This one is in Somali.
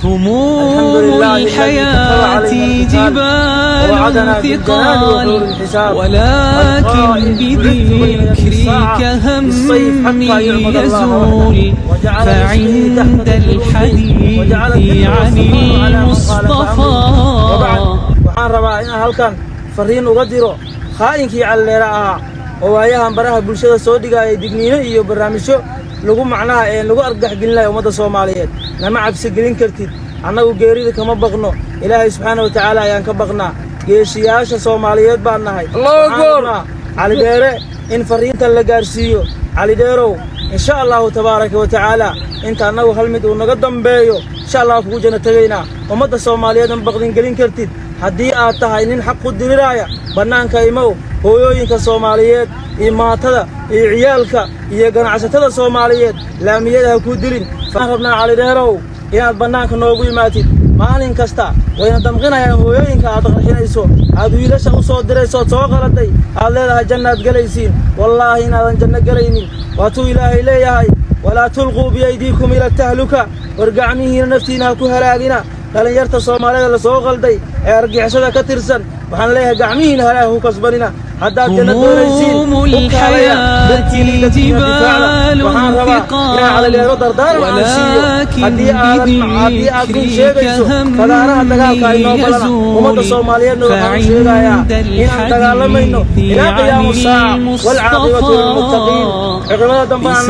هموم الحياة جبال ثقال ولكن بذكرك همي يزول فعند الحديث عن المصطفى waxaan rabaa inaan halkan fariin uga diro khaayinkii calleera ahaa oo waayahan baraha bulshada soo dhigayay digniino iyo barnaamijyo lagu macnaha lagu argagax gelinayo ummadda Soomaaliyeed nama cabsi gelin kartid annagu geerida kama baqno ilaahay subxaanahu wa ta'aala ayaan ka baqnaa geesiyaasha Soomaaliyeed baan nahay cali dheere in fariinta la gaarsiiyo cali dheerow insha Allah tabaaraka wa ta'aala inta annagu hal mid uu naga dambeeyo insha Allah ku jana tagaynaa ummadda Soomaaliyeed aan baqdin gelin kartid haddii aad tahay nin xaq u diriraya bannaanka imow hooyooyinka Soomaaliyeed iyo maatada iyo ciyaalka iyo ganacsatada Soomaaliyeed laamiyada ha ku dilin faan rabnaa cali dheerow inaad bannaanka noogu yimaatid maalin kasta wayna damqinayaan hooyooyinka aad qarxinayso aad wiilasha u soo dirayso soo qaladay aad leedahay jannaad galaysiin wallaahi inaadan janno galaynin waatuu ilaahay leeyahay walaa tulquu biyaydiikum ila tahluka wargacmihiina naftiina ha ku halaagina dhalinyarta Soomaalida la soo qalday ee argixisada ka tirsan waxaan leeyahay gacmihiina halaag ku kasbanina haddaad janno doonaysiin waxaan rabaa inaan cali dheero dardaaran aan siiyo haddii aad kun sheegayso fagaaraha dagaalka ay noo balana ummadda Soomaaliyeedna waxaan sheegayaa inaan dagaalamayno ilaa qiyaamu saaca waalcaaqibatu lilmuttaqiin ciqabada dambana